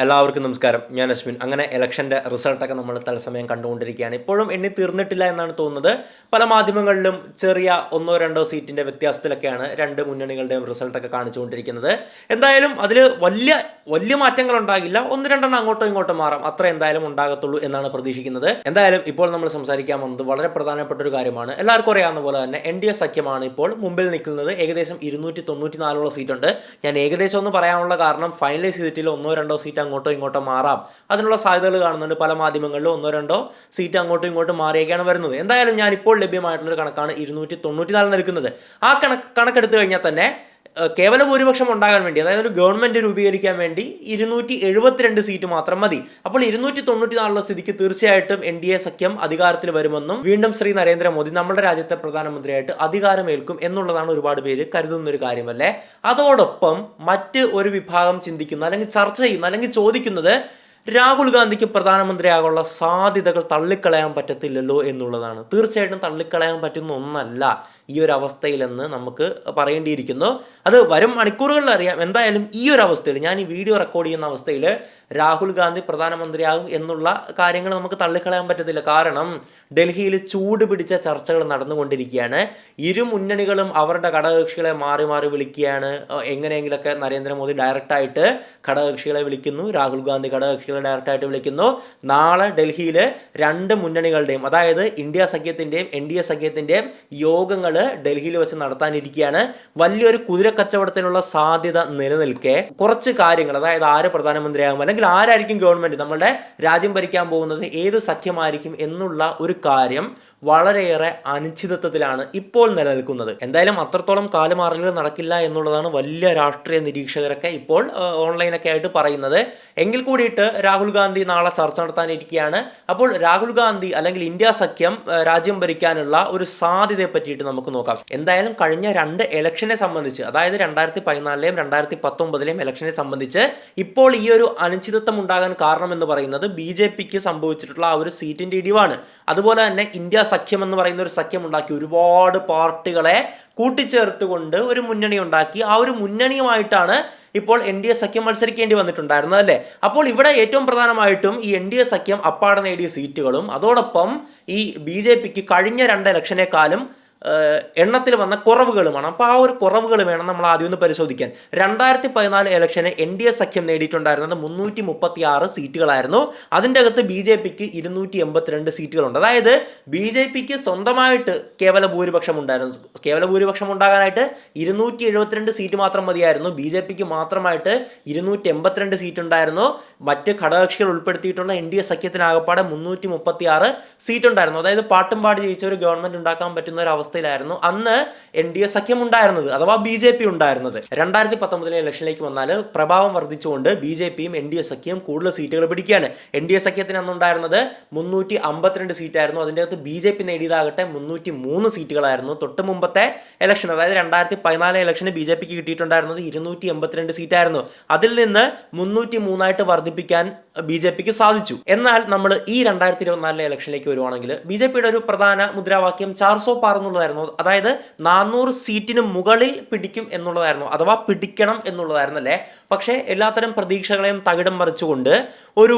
എല്ലാവർക്കും നമസ്കാരം. ഞാൻ അശ്വിൻ. അങ്ങനെ ഇലക്ഷൻ്റെ റിസൾട്ടൊക്കെ നമ്മൾ തത്സമയം കണ്ടുകൊണ്ടിരിക്കുകയാണ്. ഇപ്പോഴും എണ്ണി തീർന്നിട്ടില്ല എന്നാണ് തോന്നുന്നത്. പല മാധ്യമങ്ങളിലും ചെറിയ ഒന്നോ രണ്ടോ സീറ്റിൻ്റെ വ്യത്യാസത്തിലൊക്കെയാണ് രണ്ട് മുന്നണികളുടെയും റിസൾട്ടൊക്കെ കാണിച്ചുകൊണ്ടിരിക്കുന്നത്. എന്തായാലും അതിൽ വലിയ മാറ്റങ്ങൾ ഉണ്ടാകില്ല. ഒന്ന് രണ്ടെണ്ണം അങ്ങോട്ടോ ഇങ്ങോട്ടോ മാറാം, അത്ര എന്തായാലും ഉണ്ടാകത്തുള്ളൂ എന്നാണ് പ്രതീക്ഷിക്കുന്നത്. എന്തായാലും ഇപ്പോൾ നമ്മൾ സംസാരിക്കാൻ വന്നത് വളരെ പ്രധാനപ്പെട്ട ഒരു കാര്യമാണ്. എല്ലാവർക്കും അറിയാവുന്ന പോലെ തന്നെ NDA സഖ്യമാണ് ഇപ്പോൾ മുമ്പിൽ നിൽക്കുന്നത്. ഏകദേശം 294 സീറ്റുണ്ട്. ഞാൻ ഏകദേശം ഒന്ന് പറയാനുള്ള കാരണം ഫൈനലൈസ് ചെയ്തിട്ടില്ല, ഒന്നോ രണ്ടോ സീറ്റ് അങ്ങോട്ടോ ഇങ്ങോട്ടോ മാറാം, അതിനുള്ള സാധ്യതകൾ കാണുന്നുണ്ട്. പല മാധ്യമങ്ങളിലും ഒന്നോ രണ്ടോ സീറ്റ് അങ്ങോട്ടും ഇങ്ങോട്ടും മാറിയൊക്കെയാണ് വരുന്നത്. എന്തായാലും ഞാൻ ഇപ്പോൾ ലഭ്യമായിട്ടുള്ളൊരു കണക്കാണ് 294 നിൽക്കുന്നത്. ആ കണക്കെടുത്തു കഴിഞ്ഞാൽ തന്നെ കേവല ഭൂരിപക്ഷം ഉണ്ടാകാൻ വേണ്ടി, അതായത് ഒരു ഗവൺമെൻറ് രൂപീകരിക്കാൻ വേണ്ടി 272 സീറ്റ് മാത്രം മതി. അപ്പോൾ 294 സ്ഥിതിക്ക് തീർച്ചയായിട്ടും NDA സഖ്യം അധികാരത്തിൽ വരുമെന്നും വീണ്ടും ശ്രീ നരേന്ദ്രമോദി നമ്മുടെ രാജ്യത്തെ പ്രധാനമന്ത്രിയായിട്ട് അധികാരമേൽക്കും എന്നുള്ളതാണ് ഒരുപാട് പേര് കരുതുന്ന ഒരു കാര്യമല്ലേ. അതോടൊപ്പം മറ്റ് ഒരു വിഭാഗം ചിന്തിക്കുന്ന, അല്ലെങ്കിൽ ചർച്ച ചെയ്യുന്ന, അല്ലെങ്കിൽ ചോദിക്കുന്നത് രാഹുൽ ഗാന്ധിക്ക് പ്രധാനമന്ത്രിയാകാനുള്ള സാധ്യതകൾ തള്ളിക്കളയാൻ പറ്റത്തില്ലല്ലോ എന്നുള്ളതാണ്. തീർച്ചയായിട്ടും തള്ളിക്കളയാൻ പറ്റുന്ന ഒന്നല്ല ഈ ഒരു അവസ്ഥയിലെന്ന് നമുക്ക് പറയേണ്ടിയിരിക്കുന്നു. അത് വരും മണിക്കൂറുകളിൽ അറിയാം. എന്തായാലും ഈ ഒരു അവസ്ഥയിൽ, ഞാൻ ഈ വീഡിയോ റെക്കോർഡ് ചെയ്യുന്ന അവസ്ഥയിൽ രാഹുൽ ഗാന്ധി പ്രധാനമന്ത്രിയാകും എന്നുള്ള കാര്യങ്ങൾ നമുക്ക് തള്ളിക്കളയാൻ പറ്റത്തില്ല. കാരണം ഡൽഹിയിൽ ചൂട് പിടിച്ച ചർച്ചകൾ നടന്നുകൊണ്ടിരിക്കുകയാണ്. ഇരു മുന്നണികളും അവരുടെ ഘടകകക്ഷികളെ മാറി മാറി വിളിക്കുകയാണ്. എങ്ങനെയെങ്കിലൊക്കെ നരേന്ദ്രമോദി ഡയറക്റ്റായിട്ട് ഘടകകക്ഷികളെ വിളിക്കുന്നു, രാഹുൽ ഗാന്ധി ഘടകകക്ഷികളെ ഡയറക്റ്റായിട്ട് വിളിക്കുന്നു. നാളെ ഡൽഹിയിൽ രണ്ട് മുന്നണികളുടെയും, അതായത് ഇന്ത്യ സഖ്യത്തിൻ്റെയും NDA സഖ്യത്തിൻ്റെയും യോഗങ്ങൾ ഡൽഹിയിൽ വെച്ച് നടത്താനിരിക്കുകയാണ്. വലിയൊരു കുതിരക്കച്ചവടത്തിനുള്ള സാധ്യത നിലനിൽക്കെ കുറച്ച് കാര്യങ്ങൾ, അതായത് ആര് പ്രധാനമന്ത്രിയാകും, അല്ലെങ്കിൽ ആരായിരിക്കും ഗവൺമെൻറ്, നമ്മളുടെ രാജ്യം ഭരിക്കാൻ പോകുന്നത് ഏത് സഖ്യമായിരിക്കും എന്നുള്ള ഒരു കാര്യം വളരെയേറെ അനിശ്ചിതത്വത്തിലാണ് ഇപ്പോൾ നിലനിൽക്കുന്നത്. എന്തായാലും അത്രത്തോളം കാലുമാറലുകൾ നടക്കില്ല എന്നുള്ളതാണ് വലിയ രാഷ്ട്രീയ നിരീക്ഷകരൊക്കെ ഇപ്പോൾ ഓൺലൈനൊക്കെ ആയിട്ട് പറയുന്നത്. എങ്കിൽ കൂടിയിട്ട് രാഹുൽ ഗാന്ധി നാളെ ചർച്ച നടത്താനിരിക്കുകയാണ്. അപ്പോൾ രാഹുൽ ഗാന്ധി അല്ലെങ്കിൽ ഇന്ത്യ സഖ്യം രാജ്യം ഭരിക്കാനുള്ള ഒരു സാധ്യതയെ പറ്റിയിട്ട് നമുക്ക് നോക്കാം. എന്തായാലും കഴിഞ്ഞ രണ്ട് ഇലക്ഷനെ സംബന്ധിച്ച്, അതായത് 2014 2019 ഇലക്ഷനെ സംബന്ധിച്ച് ഇപ്പോൾ ഈ ഒരു അനിശ്ചിതത്വം ഉണ്ടാകാൻ കാരണം എന്ന് പറയുന്നത് BJPക്ക് സംഭവിച്ചിട്ടുള്ള ആ ഒരു സീറ്റിന്റെ ഇടിവാണ്. അതുപോലെ തന്നെ ഇന്ത്യ സഖ്യം എന്ന് പറയുന്ന ഒരു സഖ്യം ഉണ്ടാക്കി ഒരുപാട് പാർട്ടികളെ കൂട്ടിച്ചേർത്തുകൊണ്ട് ഒരു മുന്നണി ഉണ്ടാക്കി. ആ ഒരു മുന്നണിയുമായിട്ടാണ് ഇപ്പോൾ NDA സഖ്യം മത്സരിക്കേണ്ടി വന്നിട്ടുണ്ടായിരുന്നത് അല്ലേ. അപ്പോൾ ഇവിടെ ഏറ്റവും പ്രധാനമായിട്ടും ഈ NDA സഖ്യം അപ്പാടെ നേടിയ സീറ്റുകളും അതോടൊപ്പം ഈ BJPക്ക് കഴിഞ്ഞ രണ്ട് ഇലക്ഷനേക്കാളും എണ്ണത്തിൽ വന്ന കുറവുകളുമാണ്. അപ്പോൾ ആ ഒരു കുറവുകൾ വേണം നമ്മൾ ആദ്യം ഒന്ന് പരിശോധിക്കാൻ. 2014 ഇലക്ഷന് NDA സഖ്യം നേടിയിട്ടുണ്ടായിരുന്നത് 336 സീറ്റുകളായിരുന്നു. അതിൻ്റെ അകത്ത് BJPക്ക് 282 സീറ്റുകളുണ്ട്. അതായത് BJPക്ക് സ്വന്തമായിട്ട് കേവല ഭൂരിപക്ഷം ഉണ്ടായിരുന്നു. കേവല ഭൂരിപക്ഷം ഉണ്ടാകാനായിട്ട് 272 സീറ്റ് മാത്രം മതിയായിരുന്നു. BJPക്ക് മാത്രമായിട്ട് 282 സീറ്റ് ഉണ്ടായിരുന്നു. മറ്റ് ഘടകകക്ഷികൾ ഉൾപ്പെടുത്തിയിട്ടുള്ള NDA സഖ്യത്തിനാകപ്പാടെ 336 സീറ്റ് ഉണ്ടായിരുന്നു. അതായത് പാട്ടും പാടി ജയിച്ച ഒരു ഗവൺമെന്റ് ഉണ്ടാക്കാൻ പറ്റുന്ന ഒരു അവസ്ഥയിലായിരുന്നു അന്ന് NDA സഖ്യം ഉണ്ടായിരുന്നത്, അഥവാ BJP ഉണ്ടായിരുന്നത്. 2019 ഇലക്ഷനിലേക്ക് വന്നാൽ പ്രഭാവം വർദ്ധിച്ചുകൊണ്ട് BJPയും NDA സഖ്യം കൂടുതൽ സീറ്റുകൾ പിടിക്കുകയാണ്. NDA സഖ്യത്തിന് അന്നുണ്ടായിരുന്നത് 352 സീറ്റായിരുന്നു. അതിൻ്റെ അകത്ത് BJP നേടിയതാകട്ടെ 303 സീറ്റുകളായിരുന്നു. തൊട്ട് മുമ്പത്തെ ഇലക്ഷൻ, അതായത് 2014 ഇലക്ഷന് BJPക്ക് കിട്ടിയിട്ടുണ്ടായിരുന്നത് 282 സീറ്റായിരുന്നു. അതിൽ നിന്ന് 303 വർദ്ധിപ്പിക്കാൻ BJPക്ക് സാധിച്ചു. എന്നാൽ നമ്മൾ ഈ 2024 ഇലക്ഷനിലേക്ക് വരുവാണെങ്കിൽ BJPയുടെ ഒരു പ്രധാന മുദ്രാവാക്യം 400 പാർ എന്നുള്ളതായിരുന്നു. അതായത് 400 സീറ്റിന് മുകളിൽ പിടിക്കും എന്നുള്ളതായിരുന്നു, അഥവാ പിടിക്കണം എന്നുള്ളതായിരുന്നു അല്ലേ. പക്ഷേ എല്ലാത്തരം പ്രതീക്ഷകളെയും തകിടം മറിച്ചുകൊണ്ട് ഒരു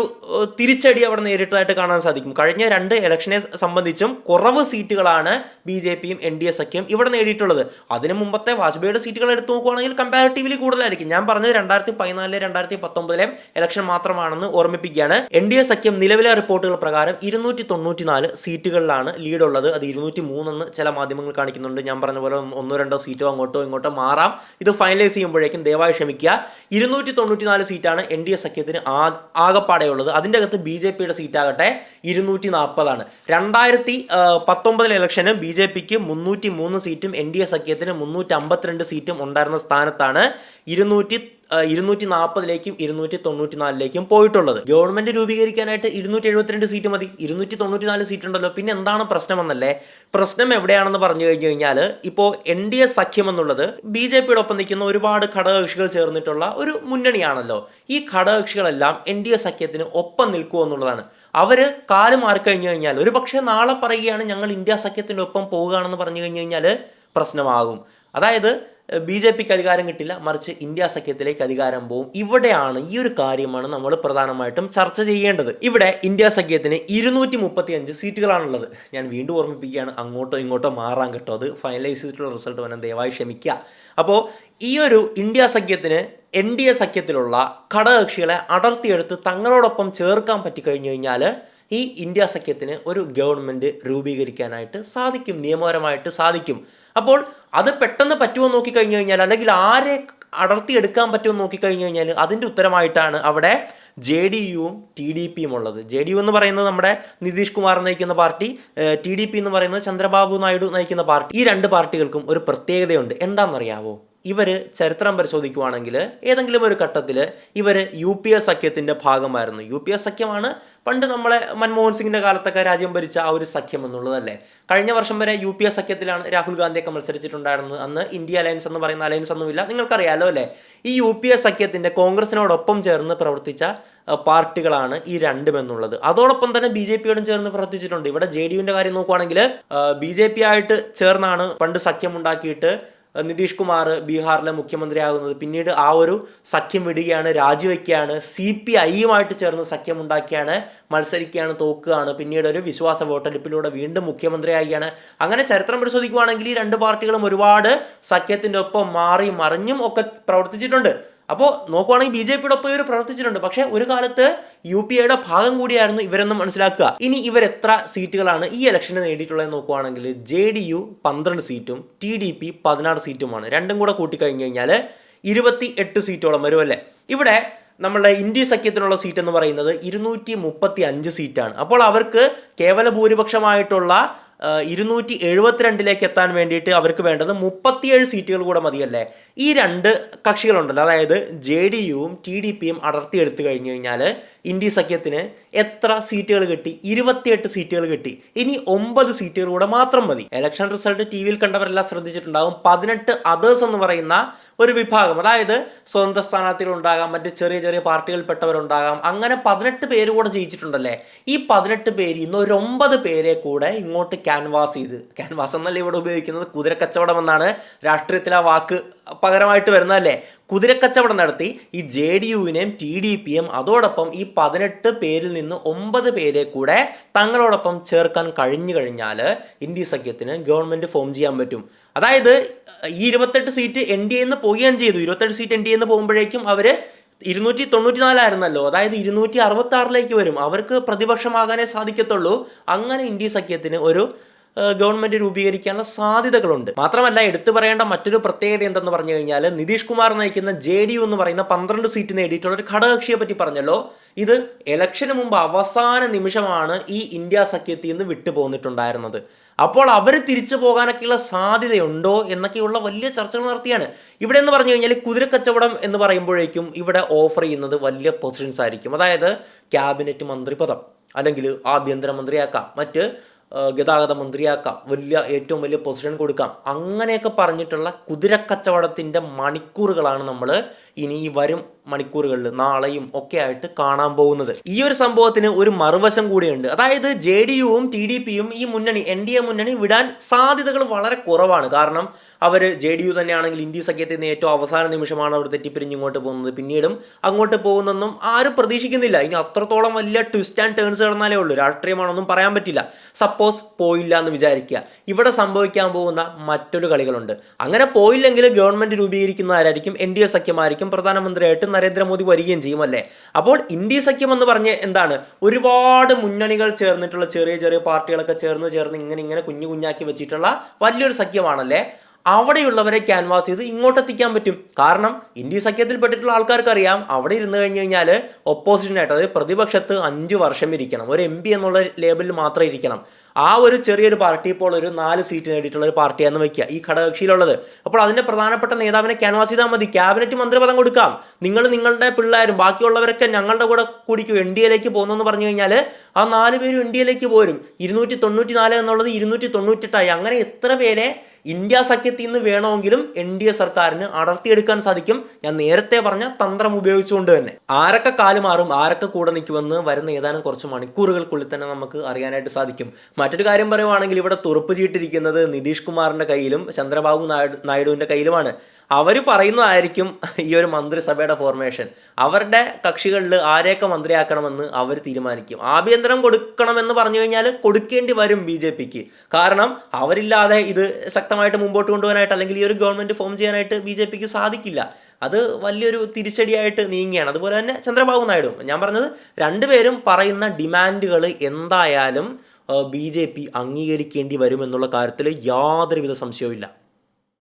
തിരിച്ചടി അവിടെ നേരിട്ടതായിട്ട് കാണാൻ സാധിക്കും. കഴിഞ്ഞ രണ്ട് ഇലക്ഷനെ സംബന്ധിച്ചും കുറവ് സീറ്റുകളാണ് BJPയും NDA സഖ്യം ഇവിടെ നേടിയിട്ടുള്ളത്. അതിനു മുമ്പത്തെ വാജ്പേയിയുടെ സീറ്റുകൾ എടുത്തു നോക്കുകയാണെങ്കിൽ കമ്പാരിറ്റീവ്ലി കൂടുതലായിരിക്കും. ഞാൻ പറഞ്ഞത് 2014 2019 ഇലക്ഷൻ മാത്രമാണെന്ന് ഓർമ്മിപ്പിക്കുകയാണ്. NDA സഖ്യം നിലവിലെ റിപ്പോർട്ടുകൾ പ്രകാരം 294 സീറ്റുകളിലാണ് ലീഡുള്ളത്. അത് 203 ചില മാധ്യമങ്ങൾ കാണിക്കുന്നുണ്ട്. ഞാൻ പറഞ്ഞ പോലെ ഒന്നോ രണ്ടോ സീറ്റോ അങ്ങോട്ടോ ഇങ്ങോട്ടോ മാറാം. ഇത് ഫൈനലൈസ് ചെയ്യുമ്പോഴേക്കും ദയവായി ക്ഷമിക്കുക. 294 സീറ്റാണ് NDA സഖ്യത്തിന് ആകപ്പാടെയുള്ളത്. അതിൻ്റെ അകത്ത് BJPയുടെ സീറ്റാകട്ടെ 240 2019 ഇലക്ഷന് BJPക്ക് 303 സീറ്റും NDA സഖ്യത്തിന് 352 സീറ്റും ഉണ്ടായിരുന്ന സ്ഥാനത്താണ് 240ലേക്കും 294ലേക്കും പോയിട്ടുള്ളത്. ഗവൺമെന്റ് രൂപീകരിക്കാനായിട്ട് 272 സീറ്റ് മതി. 294 സീറ്റ് ഉണ്ടല്ലോ, പിന്നെ എന്താണ് പ്രശ്നമെന്നല്ലേ. പ്രശ്നം എവിടെയാണെന്ന് പറഞ്ഞു കഴിഞ്ഞാൽ, ഇപ്പോൾ NDA സഖ്യം എന്നുള്ളത് BJPയുടെ ഒപ്പം നിൽക്കുന്ന ഒരുപാട് ഘടകകക്ഷികൾ ചേർന്നിട്ടുള്ള ഒരു മുന്നണിയാണല്ലോ. ഈ ഘടകകക്ഷികളെല്ലാം NDA സഖ്യത്തിന് ഒപ്പം നിൽക്കുക എന്നുള്ളതാണ്. അവർ കാല് മാറിക്കഴിഞ്ഞു കഴിഞ്ഞാൽ, ഒരു പക്ഷേ നാളെ പറയുകയാണ് ഞങ്ങൾ ഇന്ത്യ സഖ്യത്തിൻ്റെ ഒപ്പം പോവുകയാണെന്ന് പറഞ്ഞു കഴിഞ്ഞു കഴിഞ്ഞാൽ പ്രശ്നമാകും. അതായത് BJPക്ക് അധികാരം കിട്ടില്ല, മറിച്ച് ഇന്ത്യ സഖ്യത്തിലേക്ക് അധികാരം പോകും. ഇവിടെയാണ് ഈ ഒരു കാര്യമാണ് നമ്മൾ പ്രധാനമായിട്ടും ചർച്ച ചെയ്യേണ്ടത്. ഇവിടെ ഇന്ത്യ സഖ്യത്തിന് 235 സീറ്റുകളാണുള്ളത്. ഞാൻ വീണ്ടും ഓർമ്മിപ്പിക്കുകയാണ്, അങ്ങോട്ടോ ഇങ്ങോട്ടോ മാറാൻ കേട്ടോ, അത് ഫൈനലൈസ് ചെയ്തിട്ടുള്ള റിസൾട്ട് വരാൻ ദയവായി ക്ഷമിക്കുക. അപ്പോൾ ഈ ഒരു ഇന്ത്യ സഖ്യത്തിന് NDA സഖ്യത്തിലുള്ള ഘടകകക്ഷികളെ അടർത്തിയെടുത്ത് തങ്ങളോടൊപ്പം ചേർക്കാൻ പറ്റിക്കഴിഞ്ഞു കഴിഞ്ഞാൽ ഈ ഇന്ത്യ സഖ്യത്തിന് ഒരു ഗവൺമെൻറ് രൂപീകരിക്കാനായിട്ട് സാധിക്കും, നിയമപരമായിട്ട് സാധിക്കും. അപ്പോൾ അത് പെട്ടെന്ന് പറ്റുമോ നോക്കിക്കഴിഞ്ഞു കഴിഞ്ഞാൽ, അല്ലെങ്കിൽ ആരെ അടർത്തിയെടുക്കാൻ പറ്റുമോ നോക്കിക്കഴിഞ്ഞു കഴിഞ്ഞാൽ അതിൻ്റെ ഉത്തരമായിട്ടാണ് അവിടെ JDUവും TDPയും ഉള്ളത്. JDU എന്ന് പറയുന്നത് നമ്മുടെ നിതീഷ് കുമാർ നയിക്കുന്ന പാർട്ടി, TDP എന്ന് പറയുന്നത് ചന്ദ്രബാബു നായിഡു നയിക്കുന്ന പാർട്ടി. ഈ രണ്ട് പാർട്ടികൾക്കും ഒരു പ്രത്യേകതയുണ്ട്. എന്താണെന്നറിയാവോ? ഇവർ ചരിത്രം പരിശോധിക്കുവാണെങ്കിൽ ഏതെങ്കിലും ഒരു ഘട്ടത്തിൽ ഇവർ UPA സഖ്യത്തിൻ്റെ ഭാഗമായിരുന്നു. UPA സഖ്യമാണ് പണ്ട് നമ്മളെ മൻമോഹൻ സിംഗിൻ്റെ കാലത്തൊക്കെ രാജ്യം ഭരിച്ച ആ ഒരു സഖ്യം എന്നുള്ളതല്ലേ. കഴിഞ്ഞ വർഷം വരെ UPA സഖ്യത്തിലാണ് രാഹുൽ ഗാന്ധിയൊക്കെ മത്സരിച്ചിട്ടുണ്ടായിരുന്നത്. അന്ന് ഇന്ത്യ അലയൻസ് എന്ന് പറയുന്ന അലയൻസ് ഒന്നുമില്ല, നിങ്ങൾക്കറിയാലോ അല്ലേ. ഈ UPA സഖ്യത്തിൻ്റെ കോൺഗ്രസിനോടൊപ്പം ചേർന്ന് പ്രവർത്തിച്ച പാർട്ടികളാണ് ഈ രണ്ടുമെന്നുള്ളത്. അതോടൊപ്പം തന്നെ BJPയോടും ചേർന്ന് പ്രവർത്തിച്ചിട്ടുണ്ട്. ഇവിടെ JDUവിൻ്റെ കാര്യം നോക്കുവാണെങ്കിൽ BJP ആയിട്ട് ചേർന്നാണ് പണ്ട് സഖ്യം ഉണ്ടാക്കിയിട്ട് നിതീഷ് കുമാർ ബീഹാറിലെ മുഖ്യമന്ത്രിയാകുന്നത്. പിന്നീട് ആ ഒരു സഖ്യം വിടുകയാണ്, രാജിവെക്കുകയാണ്, CPIയുമായിട്ട് ചേർന്ന് സഖ്യമുണ്ടാക്കിയാണ്, മത്സരിക്കുകയാണ്, തോക്കുകയാണ്, പിന്നീട് ഒരു വിശ്വാസ വോട്ടെടുപ്പിലൂടെ വീണ്ടും മുഖ്യമന്ത്രിയാകുകയാണ്. അങ്ങനെ ചരിത്രം പരിശോധിക്കുകയാണെങ്കിൽ ഈ രണ്ട് പാർട്ടികളും ഒരുപാട് സഖ്യത്തിൻ്റെ ഒപ്പം മാറി മറിഞ്ഞും ഒക്കെ പ്രവർത്തിച്ചിട്ടുണ്ട്. അപ്പോൾ നോക്കുവാണെങ്കിൽ BJPയുടെ ഒപ്പം ഇവർ പ്രവർത്തിച്ചിട്ടുണ്ട്. പക്ഷേ ഒരു കാലത്ത് UPAയുടെ ഭാഗം കൂടിയായിരുന്നു ഇവരെന്ന് മനസ്സിലാക്കുക. ഇനി ഇവർ എത്ര സീറ്റുകളാണ് ഈ ഇലക്ഷന് നേടിയിട്ടുള്ളത് നോക്കുവാണെങ്കിൽ JDU 12 സീറ്റും TDP 16 സീറ്റുമാണ്. രണ്ടും കൂടെ കൂട്ടിക്കഴിഞ്ഞ് കഴിഞ്ഞാൽ 28 സീറ്റോളം വരുമല്ലേ. ഇവിടെ നമ്മളുടെ ഇന്ത്യ സഖ്യത്തിനുള്ള സീറ്റ് എന്ന് പറയുന്നത് 235 സീറ്റാണ്. അപ്പോൾ അവർക്ക് കേവല ഭൂരിപക്ഷമായിട്ടുള്ള 272 എത്താൻ വേണ്ടിയിട്ട് അവർക്ക് വേണ്ടത് 37 സീറ്റുകൾ കൂടെ മതിയല്ലേ. ഈ രണ്ട് കക്ഷികളുണ്ടല്ലോ, അതായത് JDUവും TDPയും അടർത്തിയെടുത്തു കഴിഞ്ഞു കഴിഞ്ഞാൽ ഇന്ത്യ സഖ്യത്തിന് എത്ര സീറ്റുകൾ കിട്ടി? 28 സീറ്റുകൾ കിട്ടി. ഇനി 9 സീറ്റുകൾ കൂടെ മാത്രം മതി. Election result TV കണ്ടവരെല്ലാം ശ്രദ്ധിച്ചിട്ടുണ്ടാകും. 18 അതേഴ്സ് എന്ന് പറയുന്ന ഒരു വിഭാഗം, അതായത് സ്വതന്ത്ര സ്ഥാനാർത്ഥികൾ ഉണ്ടാകാം, മറ്റ് ചെറിയ ചെറിയ പാർട്ടികൾപ്പെട്ടവരുണ്ടാകാം, അങ്ങനെ 18 പേര് കൂടെ ജയിച്ചിട്ടുണ്ടല്ലേ. ഈ 18 പേര് ഇന്ന് ഒരു 9 പേരെ കൂടെ ഇങ്ങോട്ട് ക്യാൻവാസ് ചെയ്ത്, ക്യാൻവാസ് എന്നല്ല ഇവിടെ ഉപയോഗിക്കുന്നത്, കുതിരക്കച്ചവടം എന്നാണ് രാഷ്ട്രീയത്തിൽ ആ വാക്ക് പകരമായിട്ട് വരുന്നതല്ലേ. കുതിരക്കച്ചവടം നടത്തി ഈ JDUവിനെയും TDPയും അതോടൊപ്പം ഈ 18 പേരിൽ നിന്ന് 9 പേരെ കൂടെ തങ്ങളോടൊപ്പം ചേർക്കാൻ കഴിഞ്ഞു കഴിഞ്ഞാൽ ഇന്ത്യ സഖ്യത്തിന് ഗവൺമെൻറ് ഫോം ചെയ്യാൻ പറ്റും. അതായത് ഈ 28 സീറ്റ് NDAന്ന് പോവുകയും ചെയ്തു. 28 സീറ്റ് NDAന്ന് പോകുമ്പോഴേക്കും അവർ 294 ആയിരുന്നല്ലോ, അതായത് 266 വരും. അവർക്ക് പ്രതിപക്ഷമാകാനേ സാധിക്കത്തുള്ളൂ. അങ്ങനെ ഇന്ത്യ സഖ്യത്തിന് ഒരു ഗവൺമെൻറ് രൂപീകരിക്കാനുള്ള സാധ്യതകളുണ്ട്. മാത്രമല്ല എടുത്തു പറയേണ്ട മറ്റൊരു പ്രത്യേകത എന്തെന്ന് പറഞ്ഞു കഴിഞ്ഞാൽ, നിതീഷ് കുമാർ നയിക്കുന്ന JDU എന്ന് പറയുന്ന 12 സീറ്റ് നേടിയിട്ടുള്ള ഒരു ഘടകകക്ഷിയെ പറ്റി പറഞ്ഞല്ലോ. ഇത് ഇലക്ഷന് മുമ്പ് അവസാന നിമിഷമാണ് ഈ ഇന്ത്യ സഖ്യത്തിൽ നിന്ന് വിട്ടു പോന്നിട്ടുണ്ടായിരുന്നത്. അപ്പോൾ അവർ തിരിച്ചു പോകാനൊക്കെയുള്ള സാധ്യതയുണ്ടോ എന്നൊക്കെയുള്ള വലിയ ചർച്ചകൾ നടത്തിയാണ്. ഇവിടെ എന്ന് പറഞ്ഞു കഴിഞ്ഞാൽ കുതിരക്കച്ചവടം എന്ന് പറയുമ്പോഴേക്കും ഇവിടെ ഓഫർ ചെയ്യുന്നത് വലിയ പൊസിഷൻസ് ആയിരിക്കും. അതായത് ക്യാബിനറ്റ് മന്ത്രിപദം, അല്ലെങ്കിൽ ആഭ്യന്തര മന്ത്രിയാക്കാം, മറ്റ് ഗതാഗത മന്ത്രിയാക്കാം, ഏറ്റവും വലിയ പൊസിഷൻ കൊടുക്കാം, അങ്ങനെയൊക്കെ പറഞ്ഞിട്ടുള്ള കുതിരക്കച്ചവടത്തിൻ്റെ മണിക്കൂറുകളാണ് നമ്മൾ ഇനി ഈ വരും മണിക്കൂറുകളിൽ നാളെയും ഒക്കെ ആയിട്ട് കാണാൻ പോകുന്നത്. ഈ ഒരു സംഭവത്തിന് ഒരു മറുവശം കൂടിയുണ്ട്. അതായത് JDUവും TDPയും ഈ മുന്നണി NDA മുന്നണി വിടാൻ സാധ്യതകൾ വളരെ കുറവാണ്. കാരണം അവർ JDU തന്നെയാണെങ്കിൽ ഇന്ത്യ സഖ്യത്തിൽ നിന്ന് ഏറ്റവും അവസാന നിമിഷമാണ് അവർ തെറ്റിപ്പിരിഞ്ഞ് ഇങ്ങോട്ട് പോകുന്നത്. പിന്നീടും അങ്ങോട്ട് പോകുന്നൊന്നും ആരും പ്രതീക്ഷിക്കുന്നില്ല. ഇനി അത്രത്തോളം വലിയ ട്വിസ്റ്റ് ആൻഡ് ടേൺസ് കിടന്നാലേ ഉള്ളൂ. രാഷ്ട്രീയമാണൊന്നും പറയാൻ പറ്റില്ല. സപ്പോസ് പോയില്ല എന്ന് വിചാരിക്കുക, ഇവിടെ സംഭവിക്കാൻ പോകുന്ന മറ്റൊരു കളികളുണ്ട്. അങ്ങനെ പോയില്ലെങ്കിൽ ഗവൺമെൻറ് രൂപീകരിക്കുന്നതായിരിക്കും NDA സഖ്യമായിരിക്കും, പ്രധാനമന്ത്രിയായിട്ട് നരേന്ദ്രമോദി വരികയും ചെയ്യും അല്ലേ. അപ്പോൾ ഇന്ത്യ സഖ്യം എന്ന് പറഞ്ഞ് എന്താണ്, ഒരുപാട് മുന്നണികൾ ചേർന്നിട്ടുള്ള ചെറിയ ചെറിയ പാർട്ടികളൊക്കെ ചേർന്ന് ഇങ്ങനെ കുഞ്ഞാക്കി വെച്ചിട്ടുള്ള വലിയൊരു സഖ്യമാണല്ലേ. അവിടെയുള്ളവരെ ക്യാൻവാസ് ചെയ്ത് ഇങ്ങോട്ടെത്തിക്കാൻ പറ്റും. കാരണം ഇന്ത്യ സഖ്യത്തിൽപ്പെട്ടിട്ടുള്ള ആൾക്കാർക്ക് അറിയാം, അവിടെ ഇരുന്ന് കഴിഞ്ഞ് കഴിഞ്ഞാൽ ഒപ്പോസിഷനായിട്ട്, അതായത് പ്രതിപക്ഷത്ത് 5 വർഷം ഇരിക്കണം, ഒരു MP എന്നുള്ള ലേബലിൽ മാത്രം ഇരിക്കണം. ആ ഒരു ചെറിയൊരു പാർട്ടി ഇപ്പോൾ ഒരു 4 സീറ്റ് നേടിയിട്ടുള്ള ഒരു പാർട്ടിയാണെന്ന് വയ്ക്കുക ഈ ഘടകകക്ഷിയിലുള്ളത്. അപ്പോൾ അതിൻ്റെ പ്രധാനപ്പെട്ട നേതാവിനെ ക്യാൻവാസ് ചെയ്താൽ മതി, ക്യാബിനറ്റ് മന്ത്രിപദം കൊടുക്കാം. നിങ്ങളുടെ പിള്ളേരും ബാക്കിയുള്ളവരൊക്കെ ഞങ്ങളുടെ കൂടെ കൂടിക്കും NDAയിലേക്ക് പോകുന്നെന്ന് പറഞ്ഞു കഴിഞ്ഞാൽ ആ 4 പേരും NDAയിലേക്ക് പോരും. 294 എന്നുള്ളത് 298 അങ്ങനെ എത്ര പേരെ ഇന്ത്യ സഖ്യത്തിൽ നിന്ന് വേണമെങ്കിലും NDA സർക്കാരിന് അടർത്തിയെടുക്കാൻ സാധിക്കും. ഞാൻ നേരത്തെ പറഞ്ഞ തന്ത്രം ഉപയോഗിച്ചുകൊണ്ട് തന്നെ. ആരൊക്കെ കാലുമാറും, ആരൊക്കെ കൂടെ നിൽക്കുമെന്ന് വരുന്ന ഏതാനും കുറച്ച് മണിക്കൂറുകൾക്കുള്ളിൽ തന്നെ നമുക്ക് അറിയാനായിട്ട് സാധിക്കും. മറ്റൊരു കാര്യം പറയുവാണെങ്കിൽ ഇവിടെ തുറുപ്പ് ചീട്ടിരിക്കുന്നത് നിതീഷ് കുമാറിൻ്റെ കയ്യിലും ചന്ദ്രബാബു നായിഡുവിൻ്റെ കയ്യിലുമാണ്. അവർ പറയുന്നതായിരിക്കും ഈ ഒരു മന്ത്രിസഭയുടെ ഫോർമേഷൻ. അവരുടെ കക്ഷികളിൽ ആരെയൊക്കെ മന്ത്രിയാക്കണമെന്ന് അവർ തീരുമാനിക്കും. ആഭ്യന്തരം കൊടുക്കണമെന്ന് പറഞ്ഞു കഴിഞ്ഞാൽ കൊടുക്കേണ്ടി വരും BJPക്ക്. കാരണം അവരില്ലാതെ ഇത് ശക്തമായിട്ട് മുമ്പോട്ട് കൊണ്ടുപോകാനായിട്ട് അല്ലെങ്കിൽ ഈ ഒരു ഗവൺമെൻറ് ഫോം ചെയ്യാനായിട്ട് BJPക്ക് സാധിക്കില്ല. അത് വലിയൊരു തിരിച്ചടിയായിട്ട് നീങ്ങുകയാണ്. അതുപോലെ തന്നെ ചന്ദ്രബാബു നായിഡു, ഞാൻ പറഞ്ഞത് രണ്ടുപേരും പറയുന്ന ഡിമാൻഡുകൾ എന്തായാലും BJP അംഗീകരിക്കേണ്ടി വരുമെന്നുള്ള കാര്യത്തിൽ യാതൊരുവിധ സംശയവും ഇല്ല.